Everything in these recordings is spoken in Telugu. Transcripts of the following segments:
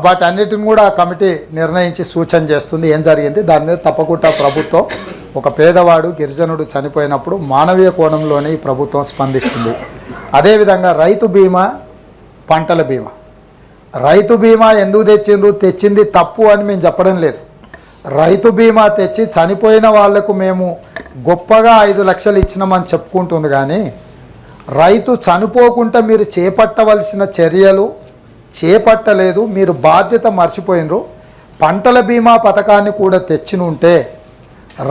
వాటన్నిటిని కూడా కమిటీ నిర్ణయించి సూచన చేస్తుంది. ఏం జరిగింది దాని మీద తప్పకుండా ప్రభుత్వం ఒక పేదవాడు గిరిజనుడు చనిపోయినప్పుడు మానవీయ కోణంలోనే ఈ ప్రభుత్వం స్పందిస్తుంది. అదేవిధంగా రైతు బీమా, పంటల బీమా. రైతు బీమా ఎందుకు తెచ్చింది తప్పు అని మేము చెప్పడం లేదు. రైతు బీమా తెచ్చి చనిపోయిన వాళ్లకు మేము గొప్పగా 5 లక్షలు ఇచ్చినామని చెప్పుకుంటుంది. కానీ రైతు చనిపోకుండా మీరు చేపట్టవలసిన చర్యలు చేపట్టలేదు, మీరు బాధ్యత మర్చిపోయినరు. పంటల బీమా పథకాన్ని కూడా తెచ్చినుంటే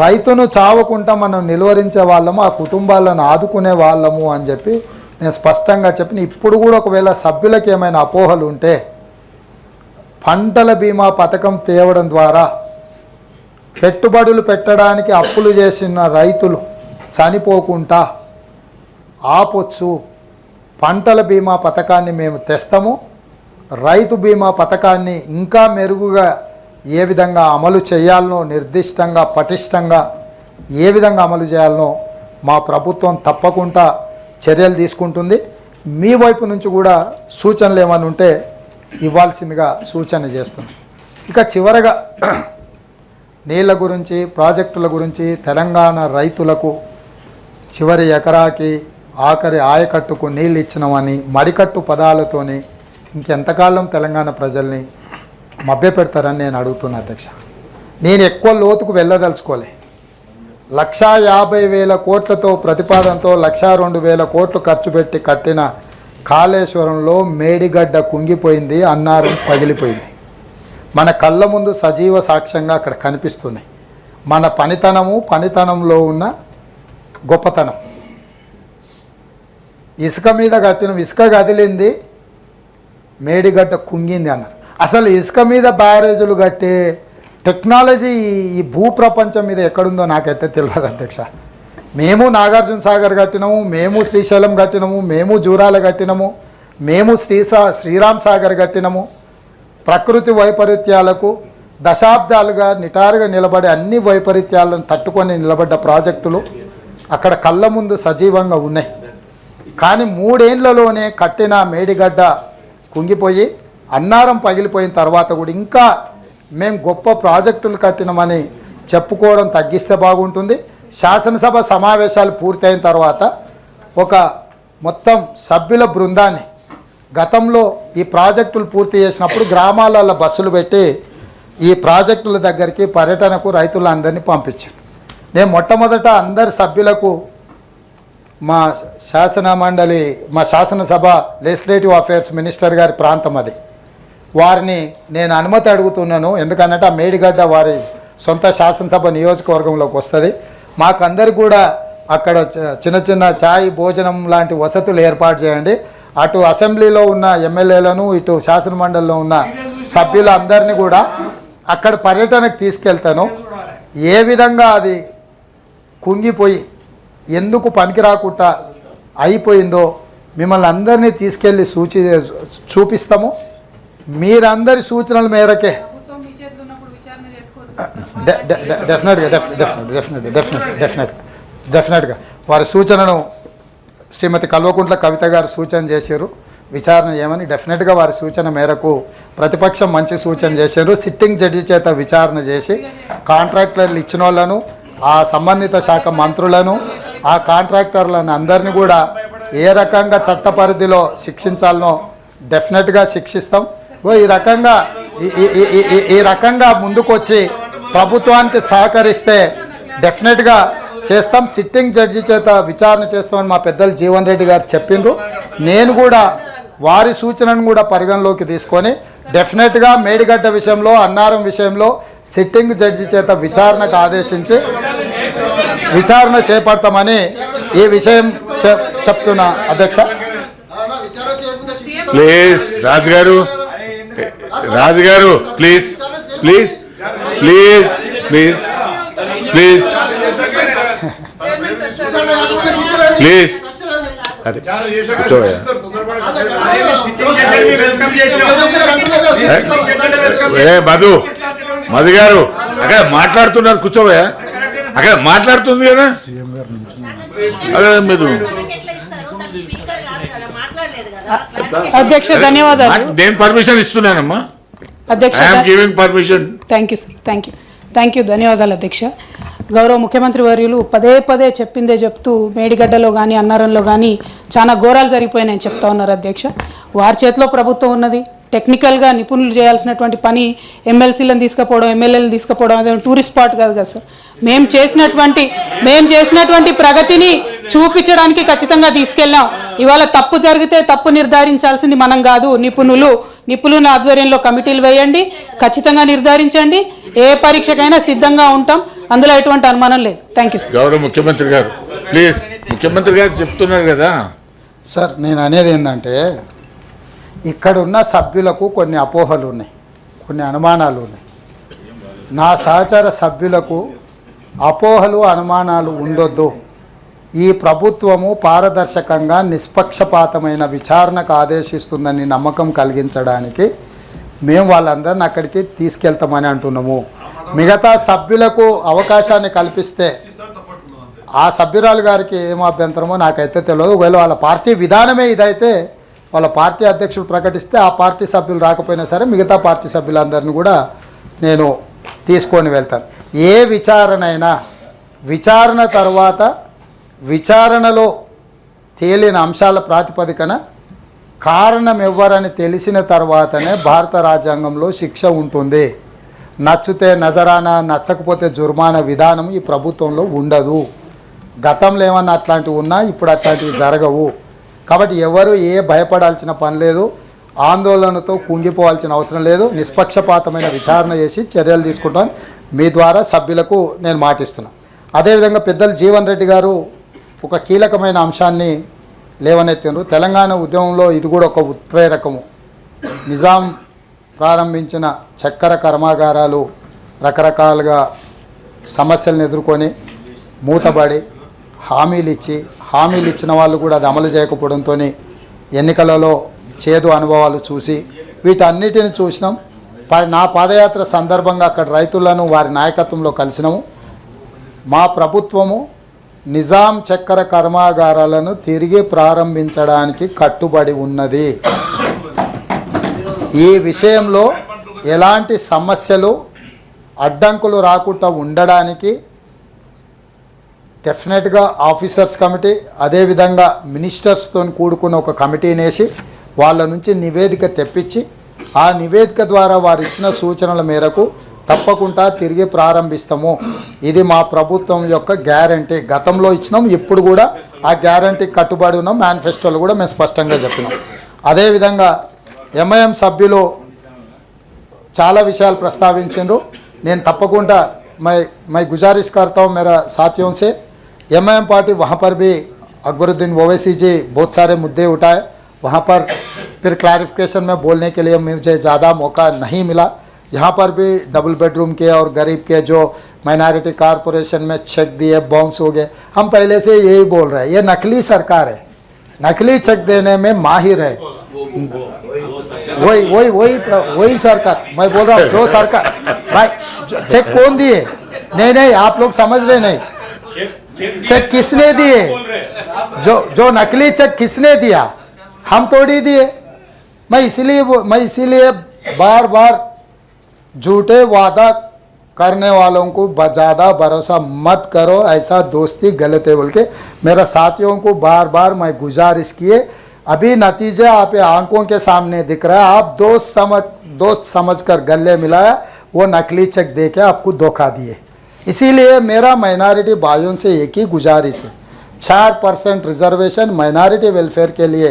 రైతును చావకుండా మనం నిలువరించే వాళ్ళము, ఆ కుటుంబాలను ఆదుకునే వాళ్ళము అని చెప్పి నేను స్పష్టంగా చెప్పిన. ఇప్పుడు కూడా ఒకవేళ సభ్యులకు ఏమైనా అపోహలు ఉంటే పంటల బీమా పథకం తేవడం ద్వారా పెట్టుబడులు పెట్టడానికి అప్పులు చేసిన రైతులు చనిపోకుండా ఆపొచ్చు. పంటల బీమా పథకాన్ని మేము తెస్తాము. రైతు బీమా పథకాన్ని ఇంకా మెరుగుగా ఏ విధంగా అమలు చేయాలనో, నిర్దిష్టంగా పటిష్టంగా ఏ విధంగా అమలు చేయాలనో మా ప్రభుత్వం తప్పకుండా చర్యలు తీసుకుంటుంది. మీ వైపు నుంచి కూడా సూచనలు ఏమైనా ఉంటే ఇవ్వాల్సిందిగా సూచన చేస్తున్నాం. ఇక చివరగా నీళ్ళ గురించి, ప్రాజెక్టుల గురించి, తెలంగాణ రైతులకు చివరి ఎకరాకి ఆఖరి ఆయకట్టుకు నీళ్ళు ఇచ్చినామని మడికట్టు పదాలతోని ఇంకెంతకాలం తెలంగాణ ప్రజల్ని మభ్యపెడతారని నేను అడుగుతున్నా అధ్యక్ష. నేను ఎక్కువ లోతుకు వెళ్ళదలుచుకోలే. 1,50,000 కోట్లతో ప్రతిపాదనతో 1,02,000 కోట్లు ఖర్చు పెట్టి కట్టిన కాళేశ్వరంలో మేడిగడ్డ కుంగిపోయింది, అన్నారం పగిలిపోయింది. మన కళ్ళ ముందు సజీవ సాక్ష్యంగా అక్కడ కనిపిస్తున్నాయి. మన పనితనంలో ఉన్న గొప్పతనం. ఇసుక మీద కట్టిన ఇసుక కదిలింది, మేడిగడ్డ కుంగింది అన్నారు. అసలు ఇసుక మీద బ్యారేజీలు కట్టే టెక్నాలజీ ఈ భూప్రపంచం మీద ఎక్కడుందో నాకైతే తెలియదు అధ్యక్ష. మేము నాగార్జున సాగర్ కట్టినాము, మేము శ్రీశైలం కట్టినాము, మేము జూరాల కట్టినాము, మేము శ్రీరామ్ సాగర్ కట్టినాము. ప్రకృతి వైపరీత్యాలకు దశాబ్దాలుగా నిటారుగా నిలబడే అన్ని వైపరీత్యాలను తట్టుకొని నిలబడ్డ ప్రాజెక్టులు అక్కడ కళ్ళ ముందు సజీవంగా ఉన్నాయి. కానీ 3 ఏళ్లలోనే కట్టిన మేడిగడ్డ కుంగిపోయి అన్నారం పగిలిపోయిన తర్వాత కూడా ఇంకా మేము గొప్ప ప్రాజెక్టులు కట్టినామని చెప్పుకోవడం తగ్గిస్తే బాగుంటుంది. శాసనసభ సమావేశాలు పూర్తయిన తర్వాత ఒక మొత్తం సభ్యుల బృందాన్ని గతంలో ఈ ప్రాజెక్టులు పూర్తి చేసినప్పుడు గ్రామాలలో బస్సులు పెట్టి ఈ ప్రాజెక్టుల దగ్గరికి పర్యటనకు రైతులందరినీ పంపించాను. నేను మొట్టమొదట అందరి సభ్యులకు మా శాసనసభ లెజిస్లేటివ్ అఫేర్స్ మినిస్టర్ గారి ప్రాంతం అది, వారిని నేను అనుమతి అడుగుతున్నాను. ఎందుకనంటే ఆ మేడిగడ్డ వారి సొంత శాసనసభ నియోజకవర్గంలోకి వస్తుంది. మాకందరికి కూడా అక్కడ చిన్న చిన్న ఛాయ్ భోజనం లాంటి వసతులు ఏర్పాటు చేయండి. అటు అసెంబ్లీలో ఉన్న ఎమ్మెల్యేలను, ఇటు శాసనమండలిలో ఉన్న సభ్యులందరినీ కూడా అక్కడ పర్యటనకు తీసుకెళ్తాను. ఏ విధంగా అది కుంగిపోయి ఎందుకు పనికి రాకుండా అయిపోయిందో మిమ్మల్ని అందరినీ తీసుకెళ్ళి చూపిస్తాము. మీరందరి సూచనల మేరకే డెఫినెట్గా వారి సూచనను శ్రీమతి కల్వకుంట్ల కవిత గారు సూచన చేశారు, విచారణ చేయమని. డెఫినెట్గా వారి సూచన మేరకు ప్రతిపక్షం మంచి సూచన చేశారు. సిట్టింగ్ జడ్జి చేత విచారణ చేసి కాంట్రాక్టర్లు ఇచ్చిన వాళ్ళను, ఆ సంబంధిత శాఖ మంత్రులను, ఆ కాంట్రాక్టర్లను అందరినీ కూడా ఏ రకంగా చట్ట పరిధిలో శిక్షించాలనో డెఫినెట్గా శిక్షిస్తాం. ఈ రకంగా ముందుకు వచ్చి ప్రభుత్వానికి సహకరిస్తే డెఫినెట్గా చేస్తాం. సిట్టింగ్ జడ్జి చేత విచారణ చేస్తామని మా పెద్దలు జీవన్ రెడ్డి గారు చెప్పిండ్రు. నేను కూడా వారి సూచనను కూడా పరిగణలోకి తీసుకొని డెఫినెట్గా మేడిగడ్డ విషయంలో, అన్నారం విషయంలో సిట్టింగ్ జడ్జి చేత విచారణకు ఆదేశించి విచారణ చేపడతామని ఈ విషయం చెప్తున్నా అధ్యక్ష. ప్లీజ్ రాజుగారు please please please please please please అదే కూర్చోయా. మధు గారు అక్కడ మాట్లాడుతున్నారు, కూర్చోవా. అక్కడ మాట్లాడుతుంది కదా. అదే మీరు అధ్యక్ష ధన్యవాదాలు. నేను పర్మిషన్ ఇస్తున్నానమ్మా. అధ్యక్ష I'm giving permission. Thank you sir, thank you ధన్యవాదాలు అధ్యక్ష. గౌరవ ముఖ్యమంత్రి వర్యులు పదే పదే చెప్పిందే చెప్తూ మేడిగడ్డలో కానీ అన్నారంలో కానీ చాలా ఘోరాలు జరిగిపోయినాయని చెప్తా ఉన్నారు అధ్యక్ష. వారి చేతిలో ప్రభుత్వం ఉన్నది. టెక్నికల్గా నిపుణులు చేయాల్సినటువంటి పని ఎమ్మెల్సీలను తీసుకుపోవడం, ఎమ్మెల్యేలను తీసుకుపోవడం అదే టూరిస్ట్ స్పాట్ కాదు కదా సార్. మేము చేసినటువంటి ప్రగతిని చూపించడానికి ఖచ్చితంగా తీసుకెళ్ళాం. ఇవాళ తప్పు జరిగితే తప్పు నిర్ధారించాల్సింది మనం కాదు, నిపుణుల ఆధ్వర్యంలో కమిటీలు వేయండి, ఖచ్చితంగా నిర్ధారించండి. ఏ పరీక్షకైనా సిద్ధంగా ఉంటాం, అందులో ఎటువంటి అనుమానం లేదు. Thank you sir. గౌరవ ముఖ్యమంత్రి గారు ప్లీజ్, ముఖ్యమంత్రి గారు చెప్తున్నారు కదా సార్. నేను అనేది ఏంటంటే ఇక్కడ ఉన్న సభ్యులకు కొన్ని అపోహలు ఉన్నాయి, కొన్ని అనుమానాలు ఉన్నాయి. నా సహచర సభ్యులకు అపోహలు అనుమానాలు ఉండొద్దు. ఈ ప్రభుత్వము పారదర్శకంగా నిష్పక్షపాతమైన విచారణకు ఆదేశిస్తుందని నమ్మకం కలిగించడానికి మేము వాళ్ళందరిని అక్కడికి తీసుకెళ్తామని అంటున్నాము. మిగతా సభ్యులకు అవకాశాన్ని కల్పిస్తే ఆ సభ్యురాలు గారికి ఏం అభ్యంతరమో నాకైతే తెలియదు. ఒకవేళ వాళ్ళ పార్టీ విధానమే ఇదైతే వాళ్ళ పార్టీ అధ్యక్షుడు ప్రకటిస్తే ఆ పార్టీ సభ్యులు రాకపోయినా సరే మిగతా పార్టీ సభ్యులందరినీ కూడా నేను తీసుకొని వెళ్తాను. ఏ విచారణ అయినా విచారణ తర్వాత విచారణలో తేలిన అంశాల ప్రాతిపదికన కారణం ఎవ్వరని తెలిసిన తర్వాతనే భారత రాజ్యాంగంలో శిక్ష ఉంటుంది. నచ్చితే నజరానా, నచ్చకపోతే జుర్మానా విధానం ఈ ప్రభుత్వంలో ఉండదు. గతంలో ఏమన్నా అట్లాంటివి ఉన్నా ఇప్పుడు అట్లాంటివి జరగవు. కాబట్టి ఎవరు భయపడాల్సిన పని లేదు, ఆందోళనతో కుంగిపోవాల్సిన అవసరం లేదు. నిష్పక్షపాతమైన విచారణ చేసి చర్యలు తీసుకుంటాను. మీ ద్వారా సభ్యులకు నేను మాటిస్తున్నాను. అదేవిధంగా పెద్దలు జీవన్ రెడ్డి గారు ఒక కీలకమైన అంశాన్ని లేవనెత్తినారు. తెలంగాణ ఉద్యమంలో ఇది కూడా ఒక ఉత్ప్రేరకము. నిజాం ప్రారంభించిన చక్కెర కర్మాగారాలు రకరకాలుగా సమస్యలను ఎదుర్కొని మూతబడి హామీలు ఇచ్చిన వాళ్ళు కూడా అది అమలు చేయకపోవడంతో ఎన్నికలలో చేదు అనుభవాలు చూసి వీటన్నిటిని చూసినాం. నా పాదయాత్ర సందర్భంగా అక్కడ రైతులను వారి నాయకత్వంలో కలిసినాము. మా ప్రభుత్వము నిజాం చక్కెర కర్మాగారాలను తిరిగి ప్రారంభించడానికి కట్టుబడి ఉన్నది. ఈ విషయంలో ఎలాంటి సమస్యలు అడ్డంకులు రాకుండా ఉండడానికి డెఫినెట్గా ఆఫీసర్స్ కమిటీ అదేవిధంగా మినిస్టర్స్తో కూడుకున్న ఒక కమిటీని వేసి వాళ్ళ నుంచి నివేదిక తెప్పించి ఆ నివేదిక ద్వారా వారు ఇచ్చిన సూచనల మేరకు తప్పకుండా తిరిగి ప్రారంభిస్తాము. ఇది మా ప్రభుత్వం యొక్క గ్యారంటీ. గతంలో ఇచ్చినాం, ఇప్పుడు కూడా ఆ గ్యారంటీకి కట్టుబడి ఉన్నాం. మేనిఫెస్టోలో కూడా మేము స్పష్టంగా చెప్పినాం. అదేవిధంగా ఎంఐఎం సభ్యులు చాలా విషయాలు ప్రస్తావించారు. నేను తప్పకుండా मैं गुजारिश करता हूँ मेरा साथियों से, एमआईएम पार्टी वहाँ पर भी अकबरुद्दीन ओवैसी जी बहुत सारे मुद्दे उठाए. वहाँ पर फिर क्लैरिफिकेशन में बोलने के लिए मुझे ज़्यादा मौका नहीं मिला. यहाँ पर भी डबल बेडरूम के और गरीब के जो माइनॉरिटी कॉरपोरेशन में चेक दिए बाउंस हो गए. हम पहले से यही बोल रहे हैं, ये नकली सरकार है, नकली चेक देने में माहिर है. वही सरकार मैं बोल रहा हूँ. जो सरकार भाई चेक कौन दिए? नहीं आप लोग समझ रहे नहीं. चेक किसने दिए? जो नकली चेक किसने दिया? हम थोड़ी दिए. मैं इसीलिए बार बार झूठे वादा करने वालों को ज़्यादा भरोसा मत करो, ऐसा दोस्ती गलत है बोल के मेरा साथियों को बार बार मैं गुजारिश किए. अभी नतीजा आप आंखों के सामने दिख रहा है. आप दोस्त समझकर गले मिलाया, वो नकली चेक दे के आपको धोखा दिए. इसीलिए मेरा माइनॉरिटी भाइयों से एक ही गुजारिश है, 4% रिजर्वेशन माइनॉरिटी वेलफेयर के लिए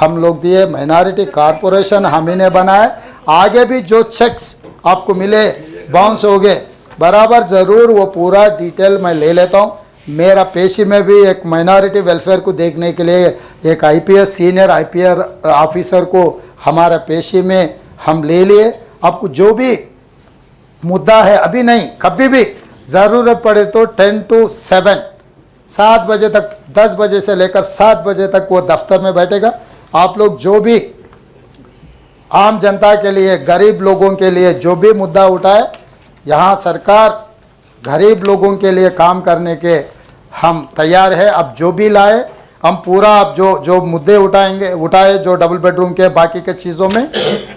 हम लोग दिए. माइनॉरिटी कॉरपोरेशन हम ही ने बनाए. आगे भी जो चेक्स आपको मिले बाउंस हो गए बराबर ज़रूर वो पूरा डिटेल मैं ले लेता हूँ. मेरा पेशी में भी एक माइनॉरिटी वेलफेयर को देखने के लिए एक आईपीएस सीनियर आईपीएस ऑफिसर को हमारा पेशी में हम ले लिए. आपको जो भी मुद्दा है अभी नहीं, कभी भी ज़रूरत पड़े तो 10 to 7 बजे तक, 10 बजे से लेकर 7 बजे तक वो दफ्तर में बैठेगा. आप लोग जो भी आम जनता के लिए, गरीब लोगों के लिए जो भी मुद्दा उठाए, यहाँ सरकार गरीब लोगों के लिए काम करने के हम तैयार है. अब जो भी लाए हम पूरा जो जो मुद्दे उठाए जो डबल बेडरूम के बाकी के चीज़ों में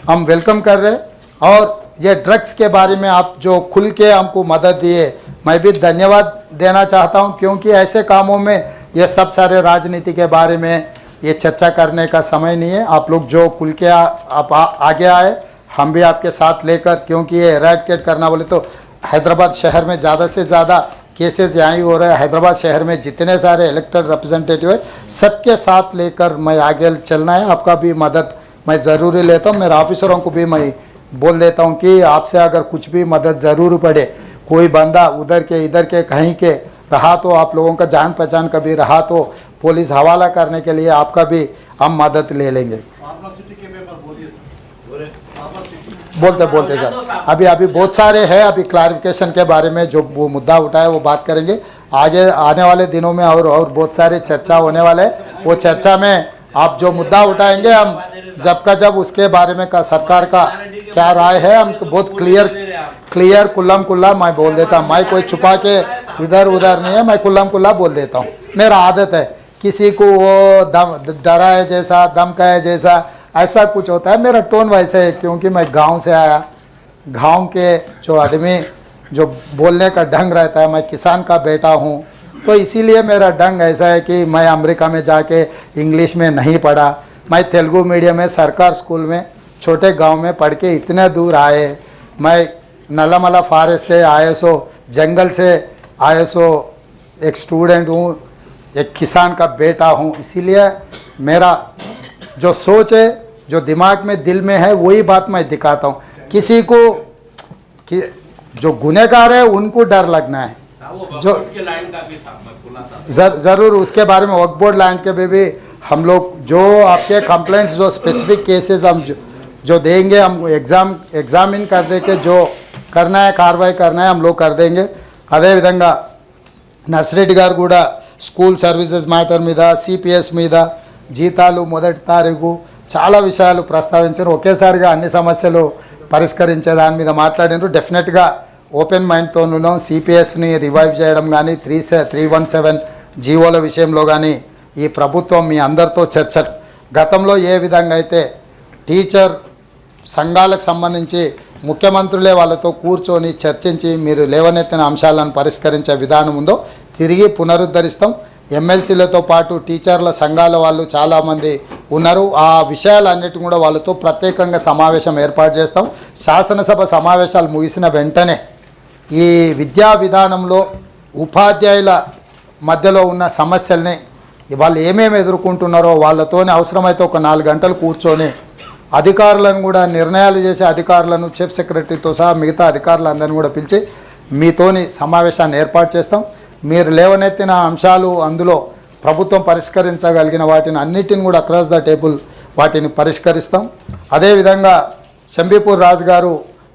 हम वेलकम कर रहे हैं। और ये ड्रग्स के बारे में आप जो खुल के हमको मदद दिए, मैं भी धन्यवाद देना चाहता हूँ, क्योंकि ऐसे कामों में ये सब सारे राजनीति के बारे में ये चर्चा करने का समय नहीं है। आप लोग जो खुल के आप आगे आए, हम भी आपके साथ लेकर, क्योंकि ये एराडिकेट करना बोले तो हैदराबाद शहर में ज़्यादा से ज़्यादा केसेस यहाँ ही हो रहे हैं। हैदराबाद शहर में जितने सारे इलेक्टेड रिप्रेजेंटेटिव है, सबके साथ लेकर मैं आगे चलना है। आपका भी मदद मैं ज़रूरी लेता हूँ। मेरे ऑफिसरों को भी मैं बोल देता हूँ कि आपसे अगर कुछ भी मदद ज़रूर पड़े, कोई बंदा उधर के इधर के कहीं के रहा तो, आप लोगों का जान पहचान कभी रहा तो पुलिस हवाला करने के लिए आपका भी हम मदद ले लेंगे। बोलते बोलते सर, अभी बहुत सारे हैं। अभी क्लैरिफिकेशन के बारे में जो वो मुद्दा उठाया वो बात करेंगे। आगे आने वाले दिनों में और बहुत सारे चर्चा होने वाले हैं। वो चर्चा में आप जो मुद्दा उठाएंगे, हम जब उसके बारे में का सरकार का क्या राय है, हम बहुत क्लियर कुल्लम कुल्ला मैं बोल देता हूँ। मैं कोई छुपा के इधर उधर नहीं है, मैं कुल्लम कुल्ला बोल देता हूँ। मेरा आदत है, किसी को वो डरा है जैसा, धमका है जैसा, ऐसा कुछ होता है। मेरा टोन वैसे है, क्योंकि मैं गांव से आया। गांव के जो आदमी जो बोलने का ढंग रहता है, मैं किसान का बेटा हूँ, तो इसीलिए मेरा ढंग ऐसा है कि मैं अमेरिका में जाके इंग्लिश में नहीं पढ़ा। मैं तेलुगु मीडियम में सरकार स्कूल में छोटे गांव में पढ़ के इतने दूर आए। मैं नलामला फॉरेस्ट से ISO जंगल से ISO एक स्टूडेंट हूँ, एक किसान का बेटा हूँ। इसीलिए मेरा जो सोच है, जो दिमाग में दिल में है, वही बात मैं दिखाता हूँ। किसी को जो गुनहगार है उनको डर लगना है। जो ज़रूर उसके बारे में वक्फ बोर्ड लैंड के भी हम लोग जो आपके कंप्लेंट्स जो स्पेसिफिक केसेस हम जो देंगे, हम एग्जामिन कर दे के जो करना है कार्रवाई करना है हम लोग कर देंगे। అదే విధంగా నర్సిరెడ్డి గారు కూడా స్కూల్ సర్వీసెస్ మ్యాటర్ మీద, CPS మీద, జీతాలు మొదటి తారీఖు చాలా విషయాలు ప్రస్తావించారు. ఒకేసారిగా అన్ని సమస్యలు పరిష్కరించే దాని మీద మాట్లాడినారు. డెఫినెట్గా ఓపెన్ మైండ్తో ఉన్నాం. CPSని రివైవ్ చేయడం కానీ, 317 జీవోల విషయంలో కానీ ఈ ప్రభుత్వం మీ అందరితో చర్చలు గతంలో ఏ విధంగా అయితే టీచర్ సంఘాలకు సంబంధించి ముఖ్యమంత్రులే వాళ్ళతో కూర్చొని చర్చించి మీరు లేవనెత్తిన అంశాలను పరిష్కరించే విధానం ఉందో తిరిగి పునరుద్ధరిస్తాం. ఎమ్మెల్సీలతో పాటు టీచర్ల సంఘాల వాళ్ళు చాలామంది ఉన్నారు. ఆ విషయాలన్నిటి కూడా వాళ్ళతో ప్రత్యేకంగా సమావేశం ఏర్పాటు చేస్తాం. శాసనసభ సమావేశాలు ముగిసిన వెంటనే ఈ విద్యా విధానంలో ఉపాధ్యాయుల మధ్యలో ఉన్న సమస్యల్ని వాళ్ళు ఏమేమి ఎదుర్కొంటున్నారో వాళ్ళతోనే అవసరమైతే ఒక 4 గంటలు కూర్చొని అధికారులను కూడా నిర్ణయాలు చేసే అధికారులను, చీఫ్ సెక్రటరీతో సహా మిగతా అధికారులందరినీ కూడా పిలిచి మీతోని సమావేశాన్ని ఏర్పాటు చేస్తాం. మీరు లేవనెత్తిన అంశాలు అందులో ప్రభుత్వం పరిష్కరించగలిగిన వాటిని అన్నిటిని కూడా అక్రాస్ ద టేబుల్ వాటిని పరిష్కరిస్తాం. అదేవిధంగా శంబీపూర్ రాజు గారు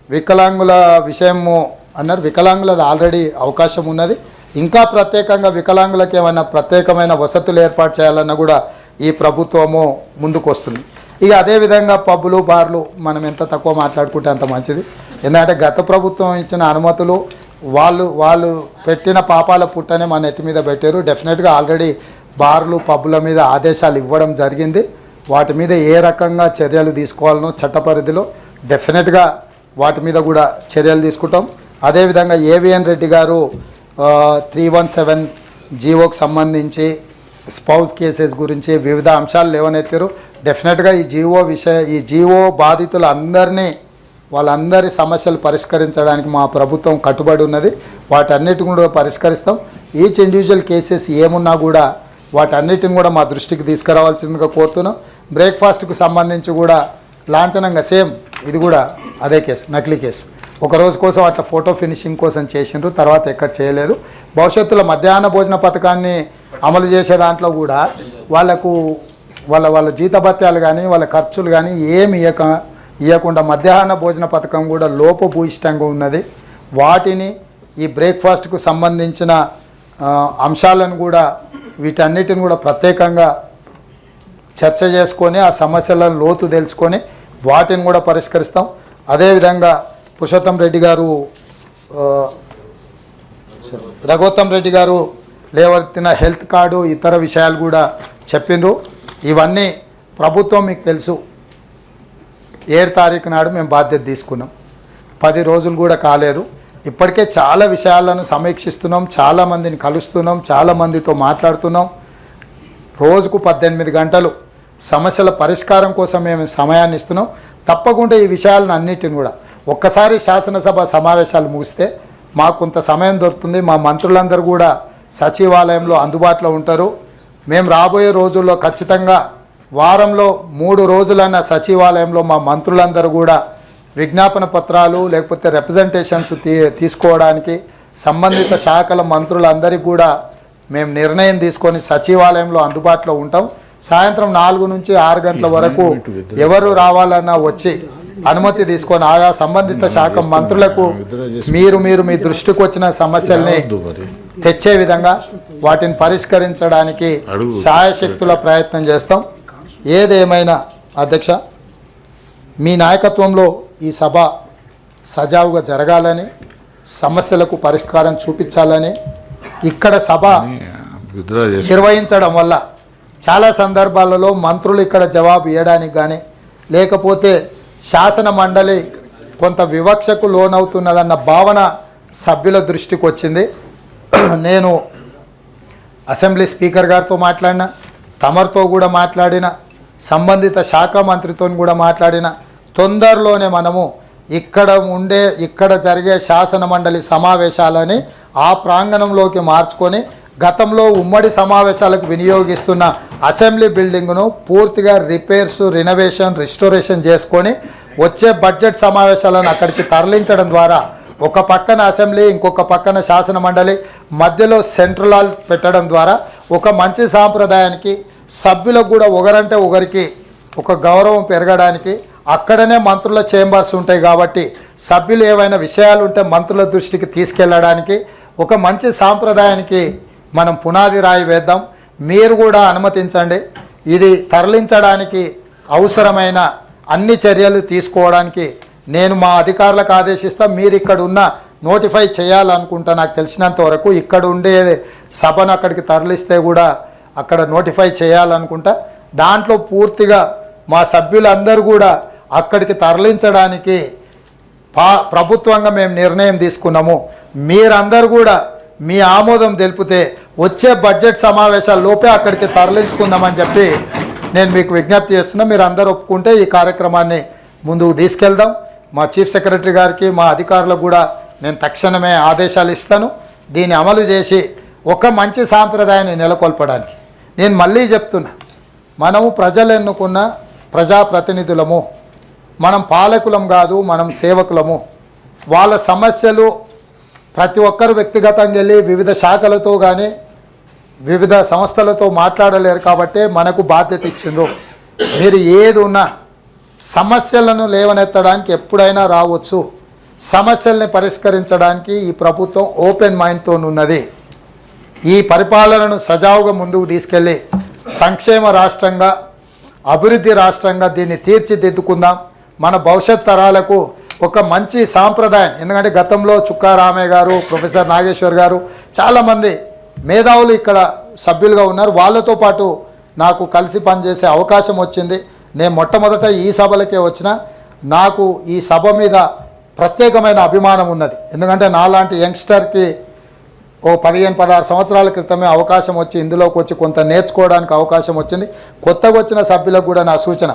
వికలాంగుల విషయము అన్నారు. వికలాంగులది ఆల్రెడీ అవకాశం ఉన్నది. ఇంకా ప్రత్యేకంగా వికలాంగులకు ఏమైనా ప్రత్యేకమైన వసతులు ఏర్పాటు చేయాలన్నా కూడా ఈ ప్రభుత్వము ముందుకు వస్తుంది. ఇక అదేవిధంగా పబ్బులు, బార్లు మనం ఎంత తక్కువ మాట్లాడుకుంటే అంత మంచిది. ఎందుకంటే గత ప్రభుత్వం ఇచ్చిన అనుమతులు వాళ్ళు పెట్టిన పాపాల పుట్టనే మన నెత్తి మీద పెట్టారు. డెఫినెట్గా ఆల్రెడీ బార్లు, పబ్బుల మీద ఆదేశాలు ఇవ్వడం జరిగింది. వాటి మీద ఏ రకంగా చర్యలు తీసుకోవాలనో చట్ట పరిధిలో డెఫినెట్గా వాటి మీద కూడా చర్యలు తీసుకుంటాం. అదేవిధంగా AVN రెడ్డి గారు 317 జీవోకి సంబంధించి స్పౌస్ కేసెస్ గురించి వివిధ అంశాలు లేవనెత్తారు. డెఫినెట్గా ఈ జీవో వాళ్ళందరి సమస్యలు పరిష్కరించడానికి మా ప్రభుత్వం కట్టుబడి ఉన్నది. వాటన్నిటిని కూడా పరిష్కరిస్తాం. ఈచ్ ఇండివిజువల్ కేసెస్ ఏమున్నా కూడా వాటన్నిటిని కూడా మా దృష్టికి తీసుకురావాల్సిందిగా కోరుతున్నాం. బ్రేక్ఫాస్ట్కు సంబంధించి కూడా లాంఛనంగా సేమ్ ఇది కూడా అదే కేసు, నకిలీ కేసు. ఒక రోజు కోసం అట్లా ఫోటో ఫినిషింగ్ కోసం చేసిండ్రు, తర్వాత ఎక్కడ చేయలేదు. భవిష్యత్తులో మధ్యాహ్న భోజన పథకాన్ని అమలు చేసే దాంట్లో కూడా వాళ్ళకు వాళ్ళ జీతభత్యాలు కానీ వాళ్ళ ఖర్చులు కానీ ఏమి ఇవ్వకుండా మధ్యాహ్న భోజన పథకం కూడా లోపభూయిష్టంగా ఉన్నది. వాటిని ఈ బ్రేక్ఫాస్ట్కు సంబంధించిన అంశాలను కూడా వీటన్నిటిని కూడా ప్రత్యేకంగా చర్చ చేసుకొని ఆ సమస్యలను లోతు తెలుసుకొని వాటిని కూడా పరిష్కరిస్తాం. అదేవిధంగా రఘోత్తమ్ రెడ్డి గారు లేవనెత్తిన హెల్త్ కార్డు ఇతర విషయాలు కూడా చెప్పిండ్రు. ఇవన్నీ ప్రభుత్వం మీకు తెలుసు 7 తారీఖు నాడు మేము బాధ్యత తీసుకున్నాం. 10 రోజులు కూడా కాలేదు. ఇప్పటికే చాలా విషయాలను సమీక్షిస్తున్నాం, చాలామందిని కలుస్తున్నాం, చాలామందితో మాట్లాడుతున్నాం. రోజుకు 18 గంటలు సమస్యల పరిష్కారం కోసం మేము సమయాన్ని ఇస్తున్నాం. తప్పకుండా ఈ విషయాలను అన్నిటిని కూడా ఒక్కసారి శాసనసభ సమావేశాలు ముగిస్తే మాకు కొంత సమయం దొరుకుతుంది. మా మంత్రులందరూ కూడా సచివాలయంలో అందుబాటులో ఉంటారు. మేము రాబోయే రోజుల్లో ఖచ్చితంగా వారంలో 3 రోజులన్న సచివాలయంలో మా మంత్రులందరూ కూడా విజ్ఞాపన పత్రాలు లేకపోతే రిప్రజెంటేషన్స్ తీసుకోవడానికి సంబంధిత శాఖల మంత్రులందరికీ కూడా మేము నిర్ణయం తీసుకొని సచివాలయంలో అందుబాటులో ఉంటాం. సాయంత్రం 4 నుంచి 6 గంటల వరకు ఎవరు రావాలన్నా వచ్చి అనుమతి తీసుకొని ఆయా సంబంధిత శాఖ మంత్రులకు మీరు మీ దృష్టికి వచ్చిన సమస్యల్ని తెచ్చే విధంగా వాటిని పరిష్కరించడానికి శాయశక్తుల ప్రయత్నం చేస్తాం. ఏదేమైనా అధ్యక్ష, మీ నాయకత్వంలో ఈ సభ సజావుగా జరగాలని, సమస్యలకు పరిష్కారం చూపించాలని ఇక్కడ సభ నిర్వహించడం వల్ల చాలా సందర్భాలలో మంత్రులు ఇక్కడ జవాబు ఇవ్వడానికి కానీ లేకపోతే శాసన మండలి కొంత వివక్షకు లోనవుతున్నదన్న భావన సభ్యుల దృష్టికి వచ్చింది. నేను అసెంబ్లీ స్పీకర్ గారితో మాట్లాడిన, తమరితో కూడా మాట్లాడిన, సంబంధిత శాఖ మంత్రితో కూడా మాట్లాడిన, తొందరలోనే మనము ఇక్కడ జరిగే శాసన మండలి సమావేశాలని ఆ ప్రాంగణంలోకి మార్చుకొని గతంలో ఉమ్మడి సమావేశాలకు వినియోగిస్తున్న అసెంబ్లీ బిల్డింగ్ను పూర్తిగా రిపేర్స్, రినోవేషన్, రిస్టోరేషన్ చేసుకొని వచ్చే బడ్జెట్ సమావేశాలను అక్కడికి తరలించడం ద్వారా ఒక పక్కన అసెంబ్లీ, ఇంకొక పక్కన శాసన మండలి, మధ్యలో సెంట్రల్ హాల్ పెట్టడం ద్వారా ఒక మంచి సాంప్రదాయానికి, సభ్యులకు కూడా ఒకరంటే ఒకరికి ఒక గౌరవం పెరగడానికి, అక్కడనే మంత్రుల చేంబర్స్ ఉంటాయి కాబట్టి సభ్యులు ఏవైనా విషయాలు ఉంటే మంత్రుల దృష్టికి తీసుకెళ్ళడానికి ఒక మంచి సాంప్రదాయానికి మనం పునాది రాయి వేద్దాం. మీరు కూడా అనుమతించండి. ఇది తరలించడానికి అవసరమైన అన్ని చర్యలు తీసుకోవడానికి నేను మా అధికారులకు ఆదేశిస్తా. మీరు ఇక్కడ ఉన్న నోటిఫై చేయాలనుకుంటా. నాకు తెలిసినంత వరకు ఇక్కడ ఉండే సభను అక్కడికి తరలిస్తే కూడా అక్కడ నోటిఫై చేయాలనుకుంటా. దాంట్లో పూర్తిగా మా సభ్యులందరూ కూడా అక్కడికి తరలించడానికి ప్రభుత్వంగా మేము నిర్ణయం తీసుకున్నాము. మీరందరూ కూడా మీ ఆమోదం తెలిపితే వచ్చే బడ్జెట్ సమావేశాల లోపే అక్కడికి తరలించుకుందామని చెప్పి నేను మీకు విజ్ఞప్తి చేస్తున్నా. మీరు అందరూ ఒప్పుకుంటే ఈ కార్యక్రమాన్ని ముందుకు తీసుకెళ్దాం. మా చీఫ్ సెక్రటరీ గారికి, మా అధికారులకు కూడా నేను తక్షణమే ఆదేశాలు ఇస్తాను. దీన్ని అమలు చేసి ఒక మంచి సాంప్రదాయాన్ని నెలకొల్పడానికి. నేను మళ్ళీ చెప్తున్నా, మనము ప్రజలు ఎన్నుకున్న ప్రజాప్రతినిధులము, మనం పాలకులం కాదు, మనం సేవకులము. వాళ్ళ సమస్యలు ప్రతి ఒక్కరు వ్యక్తిగతంగా వెళ్ళి వివిధ శాఖలతో కానీ వివిధ సంస్థలతో మాట్లాడలేరు కాబట్టి మనకు బాధ్యత ఇచ్చిండ్రు. మీరు ఏది ఉన్నా సమస్యలను లేవనెత్తడానికి ఎప్పుడైనా రావచ్చు. సమస్యల్ని పరిష్కరించడానికి ఈ ప్రభుత్వం ఓపెన్ మైండ్తో ఉన్నది. ఈ పరిపాలనను సజావుగా ముందుకు తీసుకెళ్ళి సంక్షేమ రాష్ట్రంగా, అభివృద్ధి రాష్ట్రంగా దీన్ని తీర్చిదిద్దుకుందాం. మన భవిష్యత్ తరాలకు ఒక మంచి సాంప్రదాయం. ఎందుకంటే గతంలో చుక్కా రామయ్య గారు, ప్రొఫెసర్ నాగేశ్వర్ గారు, చాలామంది మేధావులు ఇక్కడ సభ్యులుగా ఉన్నారు. వాళ్ళతో పాటు నాకు కలిసి పనిచేసే అవకాశం వచ్చింది. నేను మొట్టమొదట ఈ సభలకే వచ్చిన. నాకు ఈ సభ మీద ప్రత్యేకమైన అభిమానం ఉన్నది. ఎందుకంటే నాలాంటి యంగ్స్టర్కి ఓ 15-16 సంవత్సరాల క్రితమే అవకాశం వచ్చి ఇందులోకి వచ్చి కొంత నేర్చుకోవడానికి అవకాశం వచ్చింది. కొత్తగా వచ్చిన సభ్యులకు కూడా నా సూచన,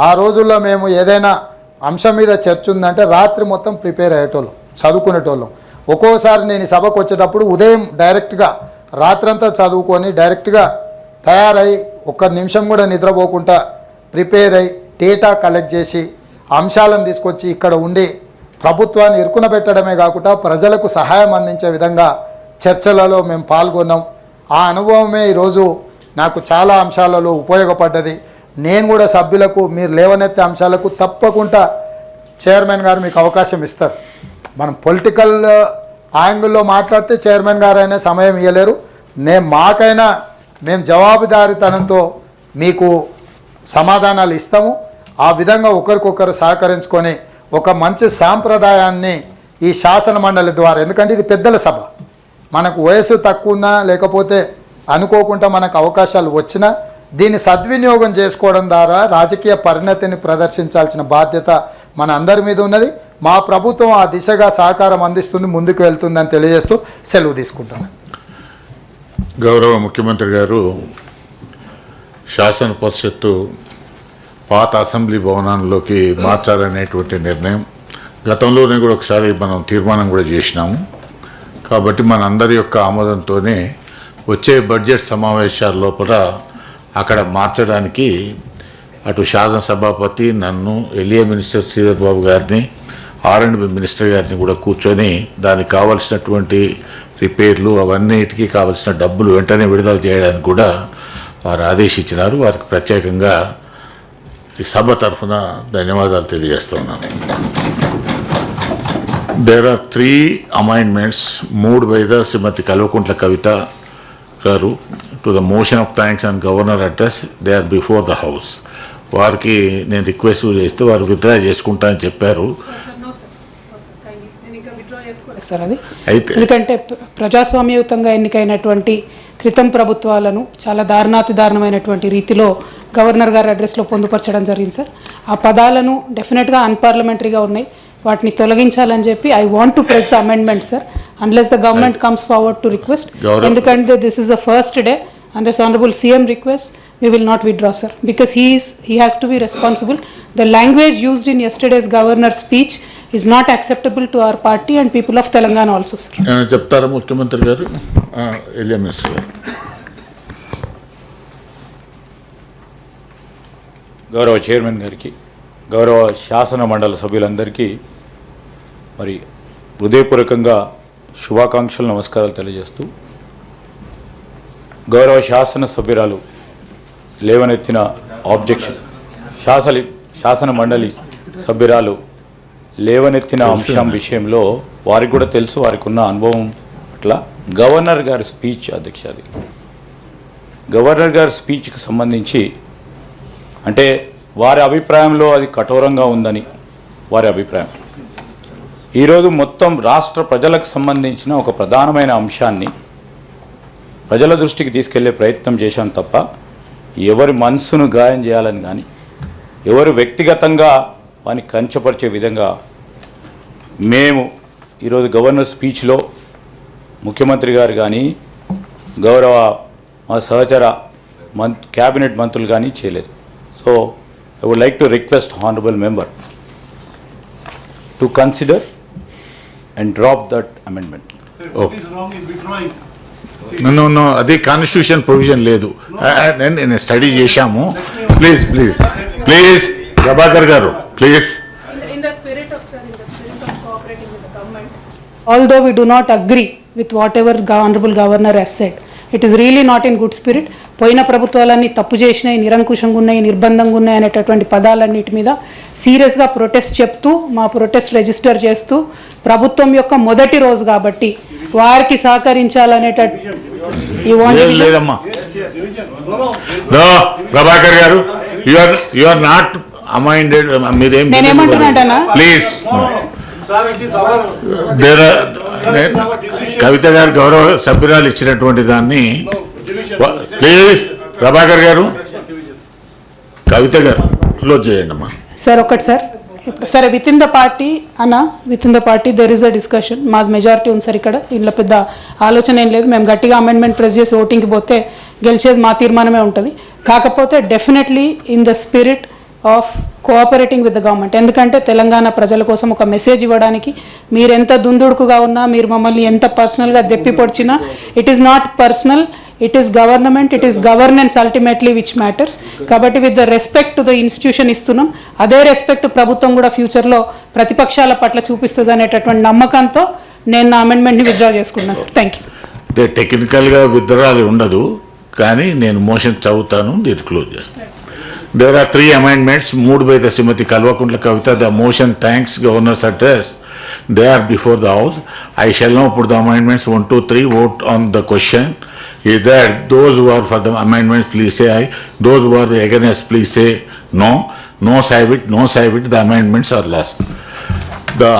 ఆ రోజుల్లో మేము ఏదైనా అంశం మీద చర్చ ఉందంటే రాత్రి మొత్తం ప్రిపేర్ అయ్యేటోళ్ళం, చదువుకునేటోళ్ళం. ఒక్కోసారి నేను ఈ సభకు వచ్చేటప్పుడు ఉదయం డైరెక్ట్గా రాత్రంతా చదువుకొని డైరెక్ట్గా తయారై ఒక్క నిమిషం కూడా నిద్రపోకుండా ప్రిపేర్ అయ్యి డేటా కలెక్ట్ చేసి అంశాలను తీసుకొచ్చి ఇక్కడ ఉండి ప్రభుత్వాన్ని ఇరుకున పెట్టడమే కాకుండా ప్రజలకు సహాయం అందించే విధంగా చర్చలలో మేము పాల్గొన్నాం. ఆ అనుభవమే ఈరోజు నాకు చాలా అంశాలలో ఉపయోగపడ్డది. నేను కూడా సభ్యులకు మీరు లేవనెత్తే అంశాలకు తప్పకుండా చైర్మన్ గారు మీకు అవకాశం ఇస్తారు. మనం పొలిటికల్ యాంగిల్లో మాట్లాడితే చైర్మన్ గారు అయినా సమయం ఇవ్వలేరు. మాకైనా మేము జవాబుదారీతనంతో మీకు సమాధానాలు ఇస్తాము. ఆ విధంగా ఒకరికొకరు సహకరించుకొని ఒక మంచి సాంప్రదాయాన్ని ఈ శాసన మండలి ద్వారా, ఎందుకంటే ఇది పెద్దల సభ, మనకు వయసు తక్కువ ఉన్నా లేకపోతే అనుకోకుండా మనకు అవకాశాలు వచ్చినా దీన్ని సద్వినియోగం చేసుకోవడం ద్వారా రాజకీయ పరిణతిని ప్రదర్శించాల్సిన బాధ్యత మన అందరి మీద ఉన్నది. మా ప్రభుత్వం ఆ దిశగా సహకారం అందిస్తుంది, ముందుకు వెళ్తుందని తెలియజేస్తూ సెలవు తీసుకుంటున్నాను. గౌరవ ముఖ్యమంత్రి గారు శాసన పరిషత్తు పాత అసెంబ్లీ భవనాల్లోకి మార్చాలనేటువంటి నిర్ణయం గతంలోనే కూడా ఒకసారి మనం తీర్మానం కూడా చేసినాము. కాబట్టి మనందరి యొక్క ఆమోదంతోనే వచ్చే బడ్జెట్ సమావేశాల లోపల అక్కడ మార్చడానికి అటు శాసనసభాపతి నన్ను, ఎల్ఏ మినిస్టర్ శ్రీధర్ బాబు గారిని, R&B మినిస్టర్ గారిని కూడా కూర్చొని దానికి కావాల్సినటువంటి రిపేర్లు అవన్నిటికీ కావాల్సిన డబ్బులు వెంటనే విడుదల చేయడానికి కూడా వారు ఆదేశించినారు. వారికి ప్రత్యేకంగా ఈ సభ తరఫున ధన్యవాదాలు తెలియజేస్తున్నాను. There are 3 amendments moved by the శ్రీమతి కల్వకుంట్ల కవిత గారు to the motion of thanks and governor address. They are before the house. వారికి నేను రిక్వెస్ట్ చేస్తే వారు విత్డ్రా చేసుకుంటా అని చెప్పారు. సార్ అది అయితే ఎందుకంటే ప్రజాస్వామ్యయుతంగా ఎన్నికైనటువంటి క్రితం ప్రభుత్వాలను చాలా దారుణాతిదారుణమైనటువంటి రీతిలో గవర్నర్ గారి అడ్రస్లో పొందుపరచడం జరిగింది సార్. ఆ పదాలను డెఫినెట్గా అన్పార్లమెంటరీగా ఉన్నాయి, వాటిని తొలగించాలని చెప్పి I want to press the amendment sir unless the government comes forward to request. ఎందుకంటే this is the first day unless honorable CM requests, we will not withdraw, sir, because he has to be responsible. The language used in yesterday's governor's speech is not acceptable to our party and people of Telangana also, sir. చెప్తారా ముఖ్యమంత్రి గారు? ఎల్ఏ మినిస్టర్ గారు. గౌరవ చైర్మన్ గారికి, గౌరవ శాసన మండలి సభ్యులందరికీ మరి హృదయపూర్వకంగా శుభాకాంక్షలు, నమస్కారాలు తెలియజేస్తూ, గౌరవ శాసన సభ్యురాలు లేవనెత్తిన ఆబ్జెక్షన్, శాసన మండలి సభ్యురాలు లేవనెత్తిన అంశం విషయంలో వారికి కూడా తెలుసు, వారికి ఉన్న అనుభవం అట్లా గవర్నర్ గారి స్పీచ్ అధ్యక్ష, అది గవర్నర్ గారి స్పీచ్కి సంబంధించి అంటే వారి అభిప్రాయంలో అది కఠోరంగా ఉందని వారి అభిప్రాయం. ఈరోజు మొత్తం రాష్ట్ర ప్రజలకు సంబంధించిన ఒక ప్రధానమైన అంశాన్ని ప్రజల దృష్టికి తీసుకెళ్లే ప్రయత్నం చేశాం తప్ప ఎవరి మనసును గాయం చేయాలని కానీ ఎవరు వ్యక్తిగతంగా వారిని కంచపరిచే విధంగా మేము ఈరోజు గవర్నర్ స్పీచ్లో ముఖ్యమంత్రి గారు కానీ గౌరవ మా సహచర క్యాబినెట్ మంత్రులు కానీ చేయలేదు. So I would like to request honourable member to consider and drop that amendment. నన్ను అది కాన్స్టిట్యూషన్ ప్రొవిజన్ లేదు, నేను స్టడీ చేశాము. ప్లీజ్ ప్లీజ్ ప్లీజ్ ప్రభాకర్ గారు please. Although we do not agree with whatever honorable governor has said, it is really not in good spirit. పోయిన ప్రభుత్వాలన్నీ తప్పు చేసినాయి, నిరంకుశంగా ఉన్నాయి, నిర్బంధంగా ఉన్నాయి అనేటటువంటి పదాలన్నిటి మీద సీరియస్గా ప్రొటెస్ట్ చెప్తూ మా ప్రొటెస్ట్ రిజిస్టర్ చేస్తూ ప్రభుత్వం యొక్క మొదటి రోజు కాబట్టి వారికి లేదమ్మా. ప్రభాకర్ గారు యు ఆర్ నాట్ అమైండెడ్. మీరేం ప్లీజ్. కవిత గారు గౌరవ సభ్యురాలు ఇచ్చినటువంటి దాన్ని ప్లీజ్ ప్రభాకర్ గారు, కవిత గారు క్లోజ్ చేయండి అమ్మా. సార్ ఒకటి సార్, సరే విత్ ఇన్ ద పార్టీ అన్న, with in the party there is a discussion. మాది మెజారిటీ ఉంది సార్ ఇక్కడ, దీనిలో పెద్ద ఆలోచన ఏం లేదు. మేము గట్టిగా అమెండ్మెంట్ ప్రెస్ చేసి ఓటింగ్కి పోతే గెలిచేది మా తీర్మానమే ఉంటుంది. కాకపోతే definitely in the spirit of cooperating with the government, ఎందుకంటే తెలంగాణ ప్రజల కోసం ఒక మెసేజ్ ఇవ్వడానికి మీరు ఎంత దుందుడుకుగా ఉన్నా, మీరు మమ్మల్ని ఎంత పర్సనల్గా దెప్పి పొడిచినా, it is not personal, it is government, it is governance ultimately which matters. కాబట్టి with the respect to the institution ఇస్తున్నాం, అదే రెస్పెక్ట్ ప్రభుత్వం కూడా ఫ్యూచర్లో ప్రతిపక్షాల పట్ల చూపిస్తుంది అనేటటువంటి నమ్మకంతో నేను నా అమెండ్మెంట్ని విత్డ్రా చేసుకున్నాను సార్. Thank you. అంటే టెక్నికల్గా విత్డ్రాల్ ఉండదు, కానీ నేను మోషన్ చదువుతాను, దీన్ని క్లోజ్ చేస్తాను. There are 3 amendments moved by the Srimati Kalvakuntla Kavita. The motion thanks governor's address. They are before the house. I shall now put the amendments 1, 2, 3. Vote on the question. Is that those who are for the amendments, please say aye. Those who are against, please say no. No save it. No save it. The amendments are lost. The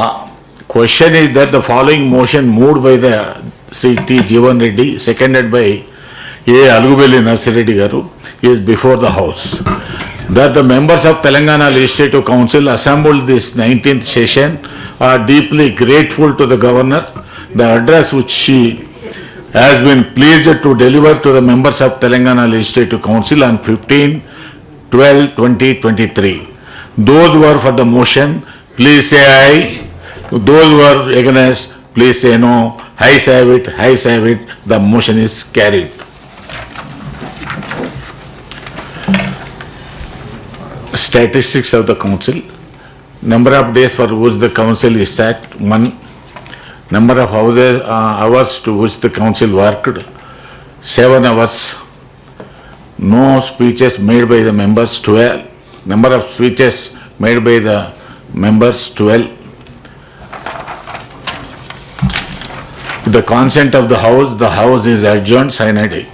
question is that the following motion moved by the Sri T. Jeevan Reddy, seconded by A. Alugubelli Narsireddy Garu, is before the House. That the members of Telangana Legislative Council assembled this 19th session are deeply grateful to the Governor. The address which she has been pleased to deliver to the members of Telangana Legislative Council on 15/12/2023. Those who are for the motion, please say aye. Those who are against, please say no. Ayes have it, ayes have it. The motion is carried. Statistics of the council. Number of days for which the council is sat, 1. Number of hours to which the council worked, 7 hours. No speeches made by the members, 12. Number of speeches made by the members, 12. With the consent of the House is adjourned sine die.